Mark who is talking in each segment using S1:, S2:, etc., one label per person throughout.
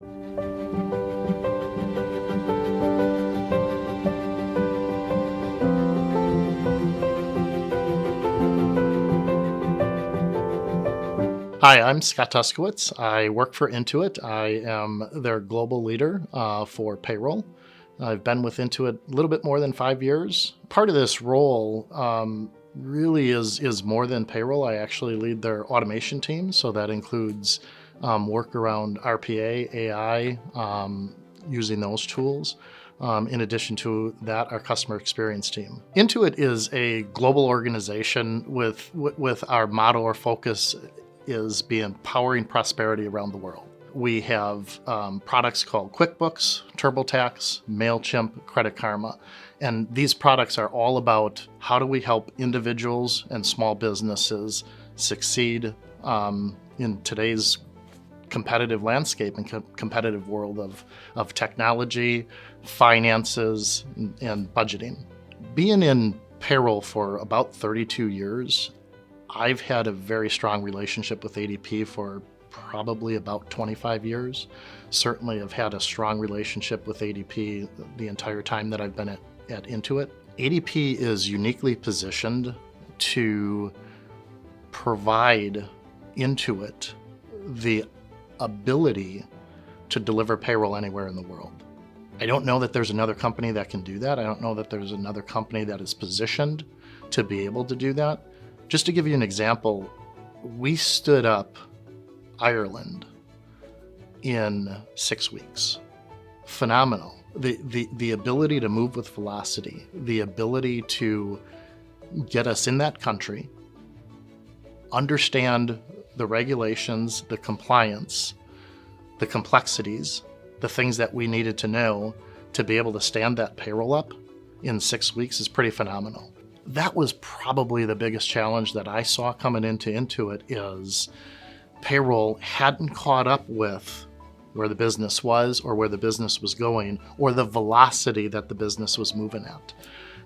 S1: Hi, I'm Scott Tuskowitz. I work for Intuit. I am their global leader for payroll. I've been with Intuit a little bit more than 5 years. Part of this role really is more than payroll. I actually lead their automation team, so that includes work around RPA, AI, using those tools. In addition to that, our customer experience team. Intuit is a global organization with our motto or focus is be empowering prosperity around the world. We have products called QuickBooks, TurboTax, MailChimp, Credit Karma. And these products are all about how do we help individuals and small businesses succeed in today's competitive landscape and competitive world of technology, finances, and budgeting. Being in payroll for about 32 years, I've had a very strong relationship with ADP for probably about 25 years. Certainly have had a strong relationship with ADP the entire time that I've been at Intuit. ADP is uniquely positioned to provide Intuit the ability to deliver payroll anywhere in the world. I don't know that there's another company that can do that. I don't know that there's another company that is positioned to be able to do that. Just to give you an example, we stood up Ireland in 6 weeks. Phenomenal. The ability to move with velocity, the ability to get us in that country, understand the regulations, the compliance, the complexities, the things that we needed to know to be able to stand that payroll up in 6 weeks is pretty phenomenal. That was probably the biggest challenge that I saw coming into Intuit is payroll hadn't caught up with where the business was or where the business was going or the velocity that the business was moving at.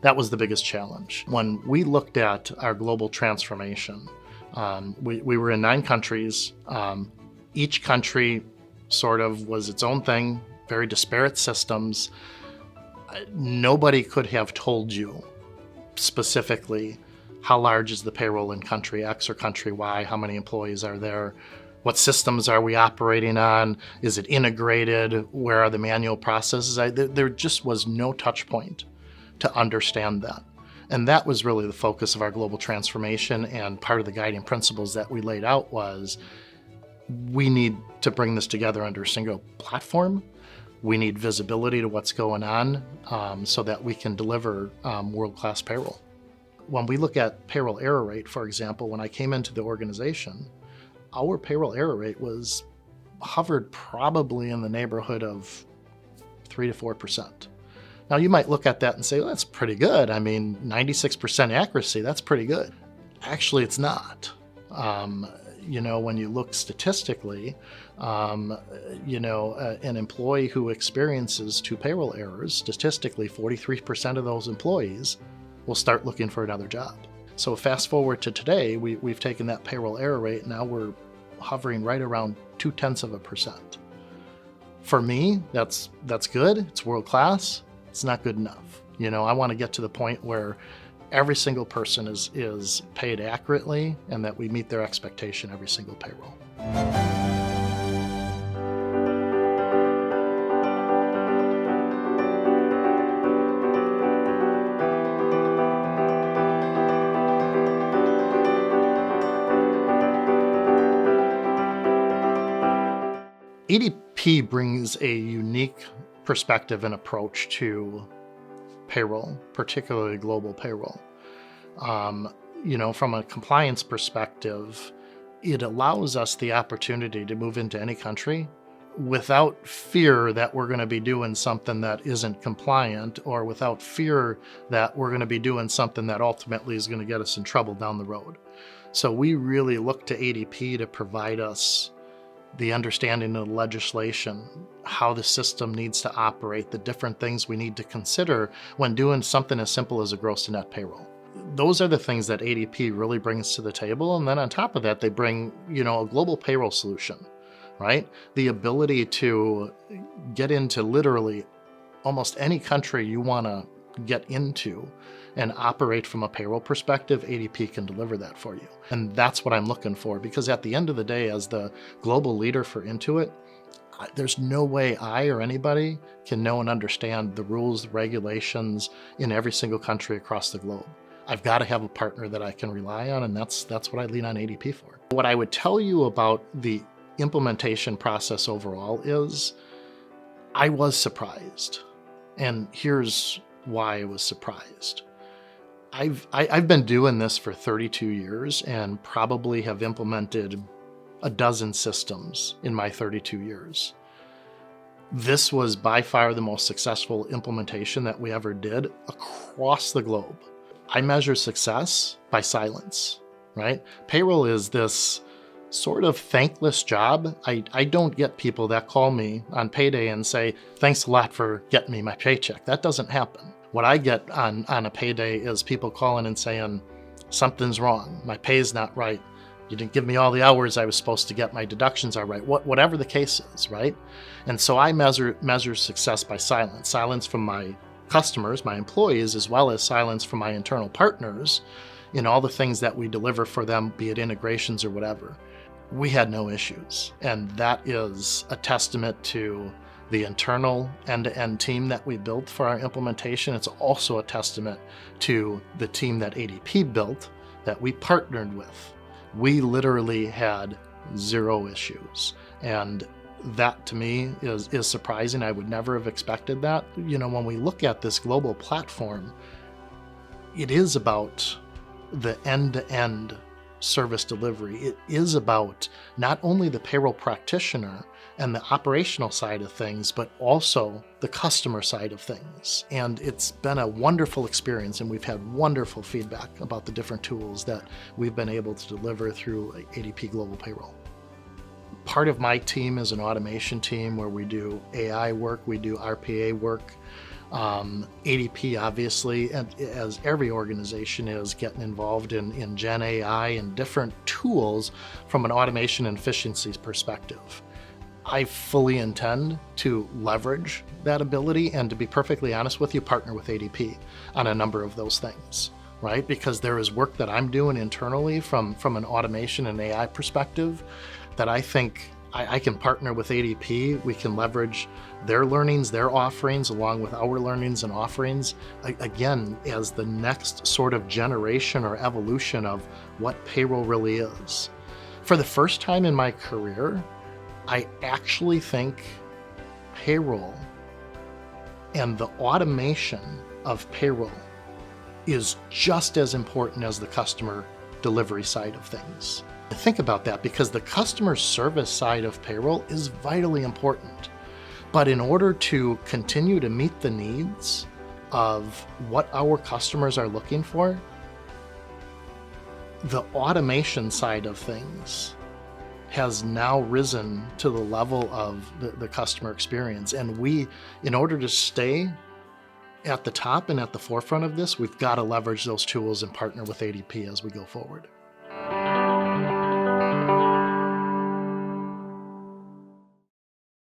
S1: That was the biggest challenge. When we looked at our global transformation, we were in 9 countries. Each country sort of was its own thing, very disparate systems. Nobody could have told you specifically how large is the payroll in country X or country Y, how many employees are there, what systems are we operating on, is it integrated, where are the manual processes. There just was no touch point to understand that. And that was really the focus of our global transformation, and part of the guiding principles that we laid out was we need to bring this together under a single platform. We need visibility to what's going on so that we can deliver world-class payroll. When we look at payroll error rate, for example, when I came into the organization, our payroll error rate hovered probably in the neighborhood of 3 to 4%. Now you might look at that and say, well, that's pretty good. I mean, 96% accuracy, that's pretty good. Actually, it's not. When you look statistically, an employee who experiences 2 payroll errors, statistically 43% of those employees will start looking for another job. So fast forward to today, we've taken that payroll error rate, now we're hovering right around 0.2%. For me, that's good, it's world class, it's not good enough. I want to get to the point where every single person is paid accurately and that we meet their expectation every single payroll. ADP brings a unique perspective and approach to payroll, particularly global payroll. From a compliance perspective, it allows us the opportunity to move into any country without fear that we're going to be doing something that isn't compliant, or without fear that we're going to be doing something that ultimately is going to get us in trouble down the road. So we really look to ADP to provide us the understanding of the legislation, how the system needs to operate, the different things we need to consider when doing something as simple as a gross to net payroll. Those are the things that ADP really brings to the table. And then on top of that, they bring, a global payroll solution right? The ability to get into literally almost any country you want to get into and operate from a payroll perspective, ADP can deliver that for you. And that's what I'm looking for, because at the end of the day, as the global leader for Intuit, there's no way I or anybody can know and understand the rules, the regulations in every single country across the globe. I've got to have a partner that I can rely on, and that's what I lean on ADP for. What I would tell you about the implementation process overall is I was surprised. And here's why I was surprised. I've been doing this for 32 years and probably have implemented a dozen systems in my 32 years. This was by far the most successful implementation that we ever did across the globe. I measure success by silence, right? Payroll is this sort of thankless job. I don't get people that call me on payday and say, thanks a lot for getting me my paycheck. That doesn't happen. What I get on a payday is people calling and saying, something's wrong. My pay's not right. You didn't give me all the hours I was supposed to get. My deductions are right. Whatever the case is, right? And so I measure success by silence. Silence from my customers, my employees, as well as silence from my internal partners in all the things that we deliver for them, be it integrations or whatever. We had no issues. And that is a testament to the internal end-to-end team that we built for our implementation. It's also a testament to the team that ADP built that we partnered with. We literally had zero issues. And that to me is surprising. I would never have expected that. You know, when we look at this global platform, it is about the end-to-end service delivery. It is about not only the payroll practitioner and the operational side of things, but also the customer side of things. And it's been a wonderful experience, and we've had wonderful feedback about the different tools that we've been able to deliver through ADP Global Payroll. Part of my team is an automation team where we do AI work, we do RPA work. ADP, obviously, and as every organization is, getting involved in Gen AI and different tools from an automation and efficiencies perspective. I fully intend to leverage that ability and, to be perfectly honest with you, partner with ADP on a number of those things, right? Because there is work that I'm doing internally from an automation and AI perspective that I think I can partner with ADP. We can leverage their learnings, their offerings, along with our learnings and offerings, again, as the next sort of generation or evolution of what payroll really is. For the first time in my career, I actually think payroll and the automation of payroll is just as important as the customer delivery side of things. Think about that, because the customer service side of payroll is vitally important. But in order to continue to meet the needs of what our customers are looking for, the automation side of things has now risen to the level of the customer experience. And we, in order to stay at the top and at the forefront of this, we've got to leverage those tools and partner with ADP as we go forward.